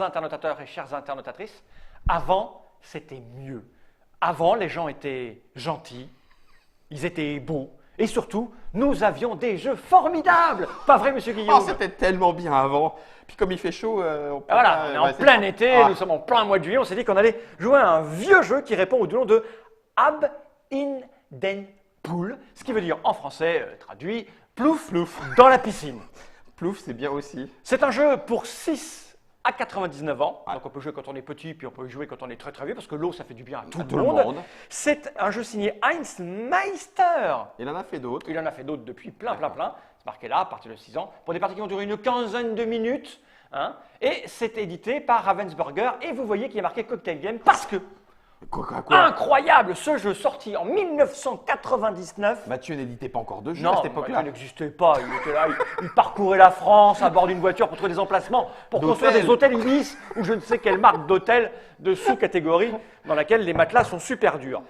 internautateurs et chères internautatrices, avant, c'était mieux. Avant, les gens étaient gentils, ils étaient beaux, et surtout, nous avions des jeux formidables. Pas vrai, monsieur Guillaume? Oh, c'était tellement bien avant. Puis comme il fait chaud, on peut Voilà, pas- on est en ouais, c'est- plein été, Ah. nous sommes en plein mois de juillet, on s'est dit qu'on allait jouer à un vieux jeu qui répond au nom de Ab in den Pool, ce qui veut dire en français, traduit, plouf, dans la piscine. Plouf, c'est bien aussi. C'est un jeu pour 6 à 99 ans, Ouais. donc on peut jouer quand on est petit, puis on peut jouer quand on est très très vieux, parce que l'eau ça fait du bien à tout, À le tout le monde. monde. C'est un jeu signé Heinz Meister. Il en a fait d'autres. Il en a fait d'autres depuis plein. C'est marqué là, à partir de 6 ans, pour des parties qui vont durer une quinzaine de minutes. Hein, et c'est édité par Ravensburger. Et vous voyez qu'il y a marqué Cocktail Game parce que, Quoi incroyable, ce jeu sorti en 1999. Mathieu n'éditait pas encore de jeu Non, à cette époque-là. il n'existait pas. Il était là, il parcourait la France à bord d'une voiture pour trouver des emplacements, pour construire des hôtels Ibis ou je ne sais quelle marque d'hôtel de sous-catégorie dans laquelle les matelas sont super durs.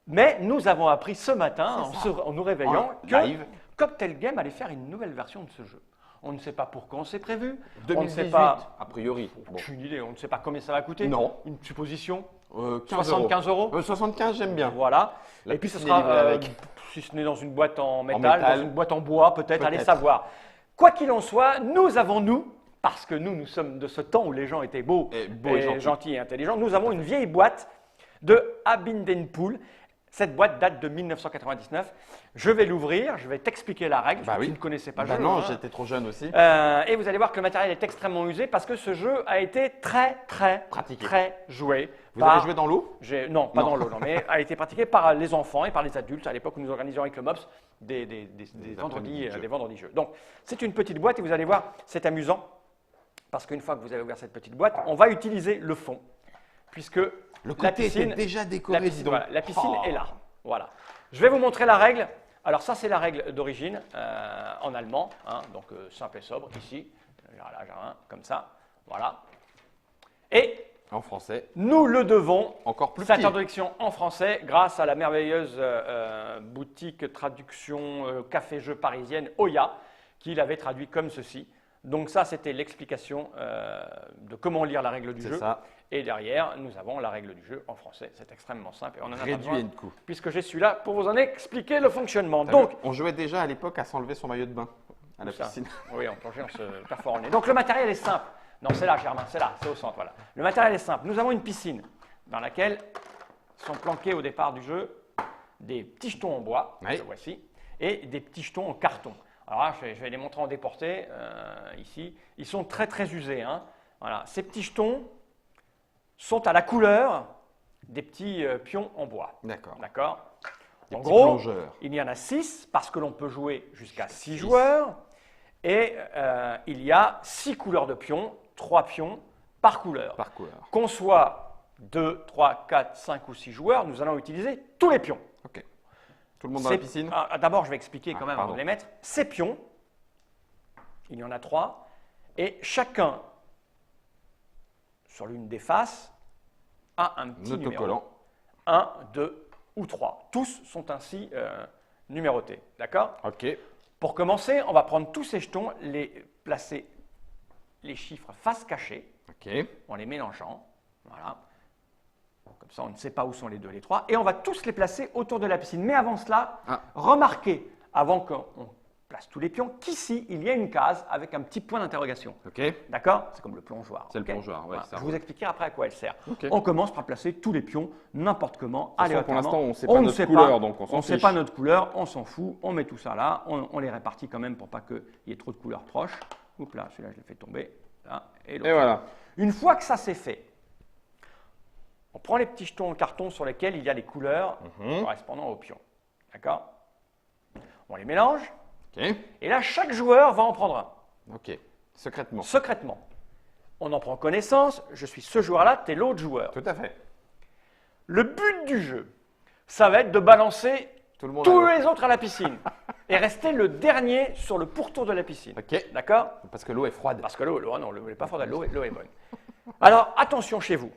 Mais nous avons appris ce matin, en nous réveillant, En que live. Cocktail Game allait faire une nouvelle version de ce jeu. On ne sait pas pour quand c'est prévu. 2018, on ne sait pas. a priori. Bon. Aucune idée. On ne sait pas combien ça va coûter. Non. Une supposition. 15 75 euros. 75, j'aime bien. Voilà. La Et puis ce piscine sera, est livrée avec. si ce n'est dans une boîte en métal, métal. dans une boîte en bois, peut-être, allez Peut-être. savoir. Quoi qu'il en soit, nous, parce que nous sommes de ce temps où les gens étaient beaux, Et beaux et gentils. et intelligents, nous avons une vieille boîte de Abindenpool. Cette boîte date de 1999. Je vais l'ouvrir, je vais t'expliquer la règle, parce que tu ne connaissais pas le Bah jeu. non, hein. j'étais trop jeune aussi. Et vous allez voir que le matériel est extrêmement usé parce que ce jeu a été très Pratiqué. joué. Vous avez joué dans l'eau? Non, pas Non. dans l'eau, non, mais a été pratiqué par les enfants et par les adultes à l'époque où nous organisions avec le MOPS des vendredis, après-midi des vendredis jeux. Donc, c'est une petite boîte et vous allez voir, c'est amusant parce qu'une fois que vous avez ouvert cette petite boîte, on va utiliser le fond puisque Le la côté piscine, était déjà décoré, la piscine, dis donc. voilà, la piscine Oh. est là. Voilà. Je vais vous montrer la règle. Alors ça, c'est la règle d'origine en allemand, hein, donc simple et sobre, ici. Là, j'ai un, comme ça. Voilà. Et En français, nous le devons, encore plus cette petit. introduction en français, grâce à la merveilleuse boutique traduction café-jeu parisienne Oya, qui l'avait traduit comme ceci. Donc ça, c'était l'explication de comment lire la règle du C'est jeu. ça. Et derrière, nous avons la règle du jeu en français. C'est extrêmement simple. Et on en a pas Réduit besoin, et de coup. puisque je suis là pour vous en expliquer le fonctionnement. T'as Donc, vu, on jouait déjà à l'époque à s'enlever son maillot de bain à la ça. piscine. Oui, en plongée, on se perfore le nez. Donc le matériel est simple. Non, c'est là, Germain, c'est là, c'est au centre. Voilà. Le matériel est simple. Nous avons une piscine dans laquelle sont planqués au départ du jeu des petits jetons en bois, Oui. que voici, et des petits jetons en carton. Alors là, je vais les montrer en déporté, ici. Ils sont très usés. Hein. Voilà. Ces petits jetons sont à la couleur des petits pions en bois. D'accord. D'accord. Des En petits gros, plongeurs. il y en a 6 parce que l'on peut jouer jusqu'à 6 six. joueurs. Et il y a 6 couleurs de pions, 3 pions par couleur. Par couleur. Qu'on soit 2, 3, 4, 5 ou 6 joueurs, nous allons utiliser tous les pions. Ok. Tout le monde dans la Ces- piscine? D'abord, je vais expliquer quand même avant pardon. de les mettre. Ces pions, il y en a 3, et chacun, sur l'une des faces, a un petit numéro. Autocollant. 1, 2 ou 3. Tous sont ainsi numérotés. D'accord? Ok. Pour commencer, on va prendre tous ces jetons, les placer les chiffres face cachée, Ok. en les mélangeant. Voilà. Comme ça, on ne sait pas où sont les 2 et les 3. Et on va tous les placer autour de la piscine. Mais avant cela, remarquez, avant qu'on place tous les pions, qu'ici, il y a une case avec un petit point d'interrogation. Ok. D'accord? C'est comme le plongeoir. C'est le ok? plongeoir, ouais, Voilà. ça Je vous expliquerai après à quoi elle sert. Ok. On commence par placer tous les pions n'importe comment, De toute façon, aléatoirement. pour l'instant, on sait pas notre couleur, donc on s'en ne sait fiche. pas notre couleur, on s'en fout, on met tout ça là, on les répartit quand même pour pas qu'il y ait trop de couleurs proches. Oups là, celui-là je l'ai fait tomber, là, et l'autre. Et voilà. Une fois que ça c'est fait, on prend les petits jetons en carton sur lesquels il y a les couleurs correspondant aux pions. D'accord? On les mélange, Ok. et là chaque joueur va en prendre un. Ok. Secrètement. Secrètement. On en prend connaissance, je suis ce joueur-là, tu es l'autre joueur. Tout à fait. Le but du jeu, ça va être de balancer Tout le monde tous a l'eau. les autres à la piscine et rester le dernier sur le pourtour de la piscine. Ok. D'accord? Parce que l'eau est froide. Parce que l'eau n'est pas froide, l'eau est bonne. Alors, attention chez vous.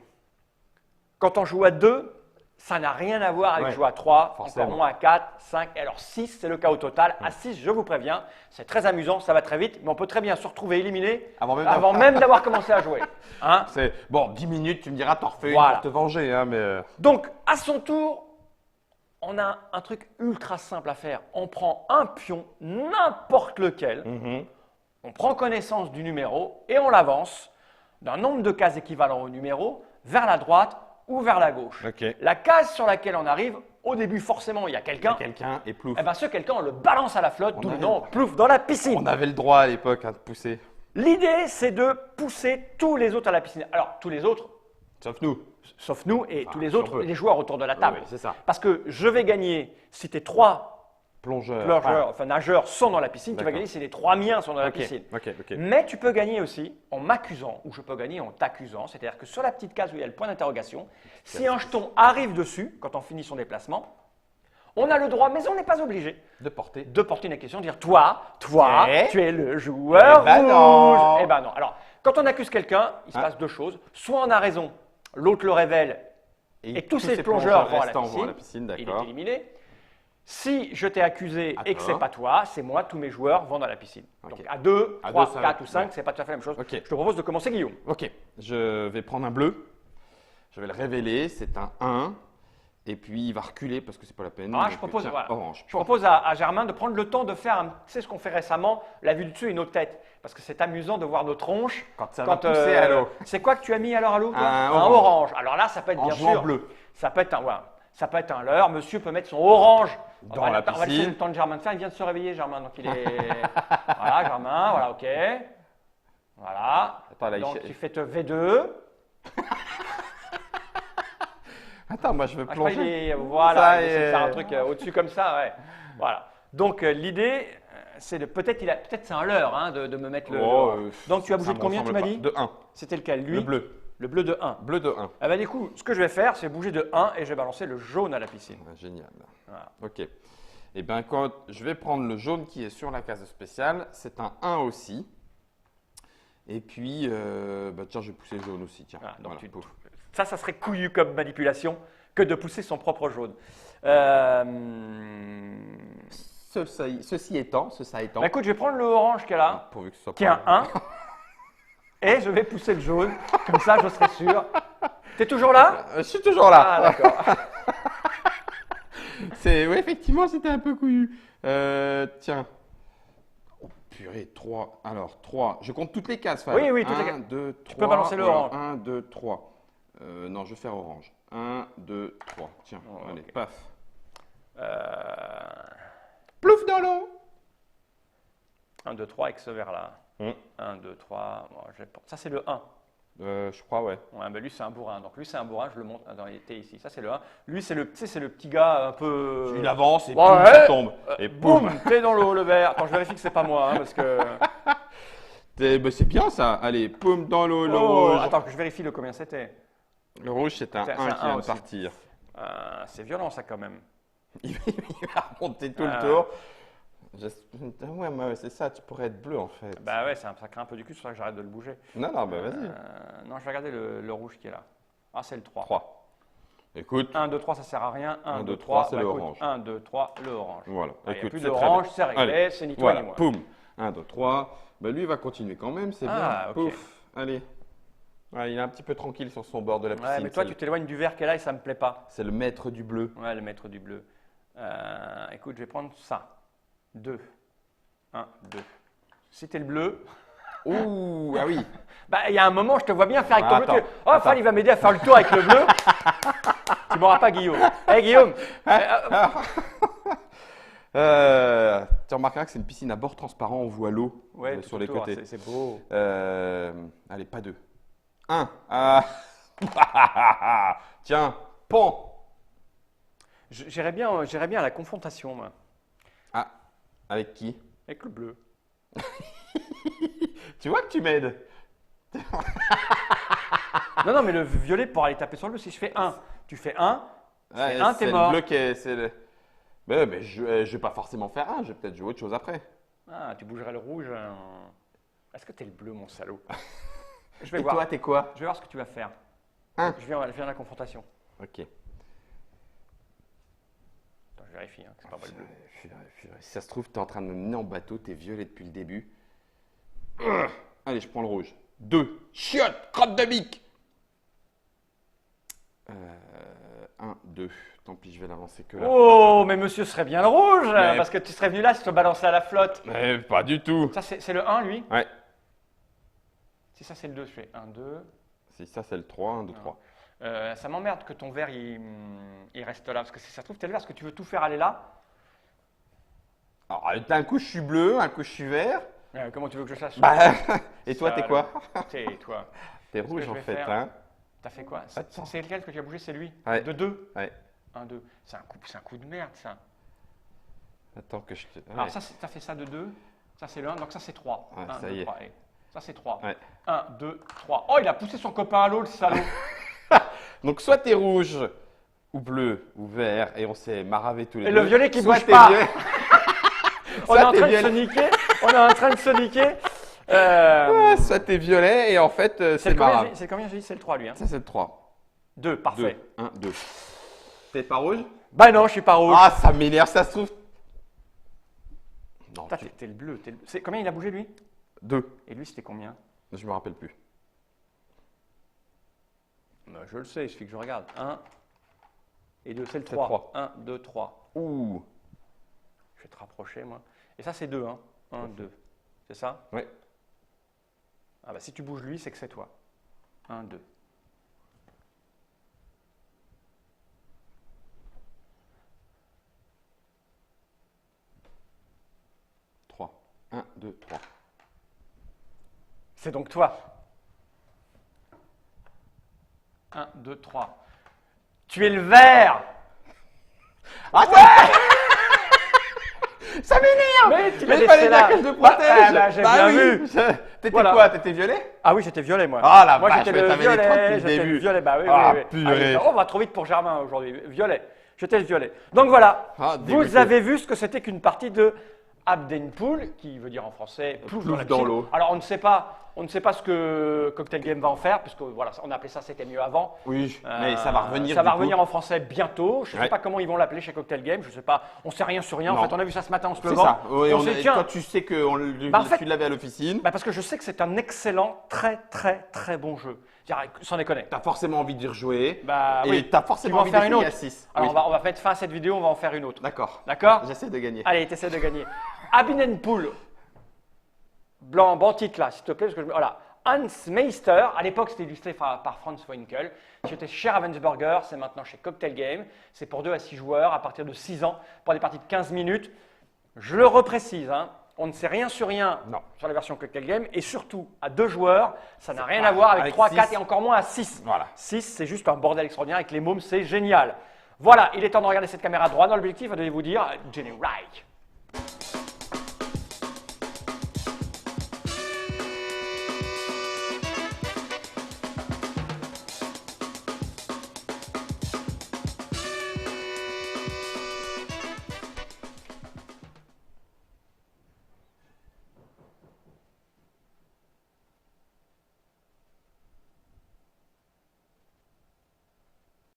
Quand on joue à 2, Ça n'a rien à voir avec Ouais, jouer à 3, forcément. encore moins à 4, 5, et alors 6, c'est le chaos total. À 6, je vous préviens, c'est très amusant, ça va très vite, mais on peut très bien se retrouver éliminé avant même d'avoir commencé à jouer. Hein? C'est bon, 10 minutes, tu me diras, t'en refais une Voilà. pour te venger, hein, mais Donc, à son tour, on a un truc ultra simple à faire. On prend un pion, n'importe lequel, on prend connaissance du numéro et on l'avance d'un nombre de cases équivalent au numéro vers la droite ou vers la gauche. Ok. La case sur laquelle on arrive, au début, forcément, il y a quelqu'un. quelqu'un et plouf. Eh ben, ce quelqu'un, on le balance à la flotte, d'où le avait nom, plouf, dans la piscine. On avait le droit à l'époque de pousser. L'idée, c'est de pousser tous les autres à la piscine. Alors, tous les autres, Sauf nous. sauf nous et tous les si on autres, peut. les joueurs autour de la table. Oui, c'est ça. Parce que je vais gagner si tes 3 Plongeur. nageurs sont dans la piscine, tu vas D'accord. gagner si les 3 miens sont dans la Ok, piscine. ok. Mais tu peux gagner aussi en m'accusant, ou je peux gagner en t'accusant, c'est-à-dire que sur la petite case où il y a le point d'interrogation, si un jeton arrive dessus, quand on finit son déplacement, on a le droit, mais on n'est pas obligé, De porter. de porter une question, dire toi, Eh tu es le joueur Eh ben rouge. non. Eh ben non. Alors, quand on accuse quelqu'un, il se Hein? passe deux choses. Soit on a raison, l'autre le révèle, et tous ces plongeurs vont à la piscine, il est d'accord. éliminé. Si je t'ai accusé et que D'accord. c'est pas toi, c'est moi, tous mes joueurs vont dans la piscine. Ok. Donc à 2, À 3, deux, ça 4 va. ou 5, Ouais. c'est pas tout à fait la même chose. Ok. Je te propose de commencer, Guillaume. Ok, je vais prendre un bleu. Je vais le révéler, c'est un 1. Et puis il va reculer parce que c'est pas la peine. Ah, Donc, je propose, tiens, voilà. orange. Je propose à Germain de prendre le temps de faire, tu sais ce qu'on fait récemment, la vue du dessus et nos têtes. Parce que c'est amusant de voir nos tronches. Quand ça va pousser à l'eau. C'est quoi que tu as mis alors à l'eau toi? Un orange. Alors là, ça peut être En bien jouant sûr. bleu. Ça peut être un, ouais, ça peut être un leurre. Monsieur peut mettre son orange Dans on va, la on va laisser piscine. le temps de Germain de faire. Il vient de se réveiller, Germain. Donc il est. Voilà, Germain. Voilà, ok. Voilà. Attends, là, Donc tu fais te V2. Attends, moi je veux Ah, je crois qu'il plonger. est- voilà, Ça il essaie de est. faire un truc au-dessus comme ça, ouais. Voilà. Donc l'idée, c'est de peut-être c'est un leurre hein, de me mettre le. Oh, Donc tu as bougé ça de me combien tu ressemble m'as pas. dit? De 1. C'était lequel lui? Le bleu. Le bleu de 1. Bleu de 1. Ah bah du coup, ce que je vais faire, c'est bouger de 1 et je vais balancer le jaune à la piscine. Ah, génial. Voilà. Ok. Et bien, quand je vais prendre le jaune qui est sur la case spéciale, c'est un 1 aussi. Et puis, bah, tiens, je vais pousser le jaune aussi. Tiens. Voilà, donc Voilà, tu- pouf. Ça serait couillu comme manipulation que de pousser son propre jaune. Ceci étant, Bah écoute, je vais prendre le orange qu'il y a là, pourvu que ce soit qui est un pas 1, et je vais pousser le jaune, comme ça je serai sûr. T'es toujours là? Je suis toujours là. Ah d'accord. Oui, effectivement, c'était un peu couillu. Tiens. Oh, purée, 3. Alors, 3. Je compte toutes les cases, Fab. Oui, oui, toutes les 1, cases. 2, 3. peux balancer le orange. 1, 2, 3. Non, je vais faire orange. 1, 2, 3. Tiens, Oh, allez, ok. paf. Euh, Plouf dans l'eau. 1, 2, 3 avec ce vert là. Mm. 1, 2, 3. Bon, ça c'est le 1. Je crois, ouais. Ouais, ben lui c'est un bourrin. Donc lui c'est un bourrin, je le montre. Attends, il était ici. Ça c'est le 1. Lui c'est le, tu sais, c'est le petit gars un peu. Il avance et Ouais, boum, ouais. ça tombe. Et boum. Boum, t'es dans l'eau le vert. Attends, je vérifie que c'est pas moi hein, parce que. Bah, c'est bien ça. Allez, poum dans l'eau, le Oh, rouge. attends que je vérifie le combien c'était. Le rouge, c'est un C'est 1 un qui 1 vient de aussi. partir. C'est violent ça quand même. Il va remonter tout le tour. Ouais, mais c'est ça, tu pourrais être bleu en fait. Bah ouais, ça craint un peu du cul, c'est pour ça que j'arrête de le bouger. Non, non, bah vas-y. Non, je vais regarder le rouge qui est là. Ah, c'est le 3. 3. Écoute, 1, 2, 3, ça sert à rien. 1, 2, 3, 3, c'est le orange. 1, 2, 3, le orange. voilà. Il n'y a Écoute, plus c'est très d'orange, bien. c'est réglé, Allez, c'est ni toi voilà, ni moi. poum. 1, 2, 3. Bah lui, il va continuer quand même, c'est Ah, bien. ok. Pouf. Allez. Ouais, il est un petit peu tranquille sur son bord de la piscine. Ouais, mais toi, c'est tu t'éloignes du vert qu'elle a et ça me plaît pas. c'est le maître du bleu. Ouais, le maître du bleu. Écoute, je vais prendre ça. 2. 1, 2. Si t'es le bleu, Ouh, ah oui. bah il y a un moment, je te vois bien faire avec ton bleu. Attends, Oh, Fall, il va m'aider à faire le tour avec le bleu. Tu m'auras pas, Guillaume. Hé, Guillaume. Tu remarqueras que c'est une piscine à bord transparent, on voit l'eau Ouais, sur les côtés. C'est beau. Allez, pas 2. 1. Ah. Tiens, pan. J'irais bien à la confrontation, moi, Ah, avec qui? avec le bleu. Tu vois que tu m'aides. Non, non, mais le violet pour aller taper sur le bleu, si je fais 1, tu fais 1, Ouais, un, t'es c'est mort. le bleu qui est. Mais je vais pas forcément faire un, je vais peut-être jouer autre chose après. Ah, tu bougerais le rouge. Est-ce que t'es le bleu, mon salaud? Je vais Et voir. toi, t'es quoi? Je vais voir ce que tu vas faire. Un. Je viens à la confrontation. Ok. je vérifie, hein, que c'est pas moi le bleu. Si ça se trouve, tu es en train de me mener en bateau, tu es violet depuis le début. Allez, je prends le rouge. 2. Chiotte, crotte de bique. 1, 2. Tant pis, je vais l'avancer que là. Oh, mais monsieur serait bien le rouge, Mais- parce que tu serais venu là si tu te balançais à la flotte. Mais pas du tout. Ça, c'est le 1, lui. Ouais. Si ça, c'est le 2, je fais 1, 2. Si ça, c'est le 3, 1, 2, 3. Ça m'emmerde que ton vert, il reste là. Parce que si ça se trouve, t'es le vert, parce que tu veux tout faire aller là. Alors, un coup, je suis bleu, un coup, je suis vert. Comment tu veux que je sache? Bah, et toi, Ça, t'es quoi? Tais-toi. T'es que rouge, je en vais fait, faire hein? T'as fait quoi? Attends. C'est lequel que tu as bougé? C'est lui? Ouais. De 2? Ouais. 1, 2. C'est un coup de merde, ça. Attends que je te... Alors, ouais. ça, t'as fait ça de 2. Ça, c'est le 1. Donc, ça, c'est 3. Ouais, 1, ça 2, y est. 3. Allez. Ça, c'est 3. Ouais. 1, 2, 3. Oh, il a poussé son copain à l'eau, le salaud. Donc, soit t'es rouge, ou bleu, ou vert, et on s'est maravé tous les Et deux. le violet qui Soit bouge t'es pas. violet- On est en t'es train de se violet. niquer. On est en train de se niquer. Soit t'es violet, et en fait, C'est c'est le combien, marave. c'est combien j'ai dit? C'est le 3, lui. Hein. Ça, c'est le 3. 2, parfait. 2. 1, 2. T'es pas rouge? Bah non, je suis pas rouge. Ah, ça m'énerve, ça se trouve. Non, Toi, t'es le bleu. C'est combien il a bougé, lui? 2. Et lui, c'était combien? Je me rappelle plus. Bah, je le sais, il suffit que je regarde. 1 et 2, c'est le C'est 3. 3. 1, 2, 3. Ouh. Je vais te rapprocher, moi. Et ça, c'est 2, hein. 1, 2. C'est ça? Oui. Ah bah si tu bouges lui, c'est que c'est toi. 1, 2. 3. 1, 2, 3. C'est donc toi. 1, 2, 3. Tu es le vert. Ah, ça m'énerve! Mais tu l'as Mais il laissé fallait là. bien que je le protège! Bah, j'ai bien vu. T'étais Voilà. quoi? T'étais violet? Ah oui, j'étais violet, moi. Ah, la moi, vache, j'étais mais le t'avais les trois depuis violet. le J'étais début. le violet. Bah oui, Ah, oui, oui. purée. Allez, on va trop vite pour Germain aujourd'hui. Violet. J'étais le violet. Donc voilà. Ah, Vous dégoûté. avez vu ce que c'était qu'une partie de Abdenpool, qui veut dire en français plouf Plouf la dans piscine. l'eau. Alors on ne sait pas ce que Cocktail Game va en faire, puisque voilà, on a appelé ça C'était mieux avant. Oui, mais ça va revenir. Ça va du coup. revenir en français bientôt. Je ne sais Ouais. pas comment ils vont l'appeler chez Cocktail Game. Je sais pas. On sait rien sur rien. En Non. fait, on a vu ça ce matin en se C'est levant. ça. Oui, on s'est dit, tiens, toi, tu sais que Bah, en fait- tu l'avais à l'officine. bah, parce que je sais que c'est un excellent, très très très bon jeu. Sans déconner. T'as forcément envie d'y rejouer. Bah et oui. t'as Tu forcément vas en envie faire de une finir à autre. 6. Alors on va mettre fin à cette vidéo. On va en faire une autre. D'accord. D'accord? J'essaie de gagner. Allez, t'essaies de gagner. Abinenpool. Blanc, bon titre là, s'il te plaît. Parce que voilà. Hans Meister, à l'époque c'était illustré par Franz Winkel. C'était chez Ravensburger, c'est maintenant chez Cocktail Game. C'est pour 2 à 6 joueurs à partir de 6 ans pour des parties de 15 minutes. Je le reprécise, hein, on ne sait rien sur rien Non. sur la version Cocktail Game et surtout à 2 joueurs, ça n'a rien pas- à voir avec avec 3, 4 six. et encore moins à 6. Voilà. 6, c'est juste un bordel extraordinaire avec les mômes, c'est génial. Voilà, il est temps de regarder cette caméra droit dans l'objectif et de vous dire Jenny Reich.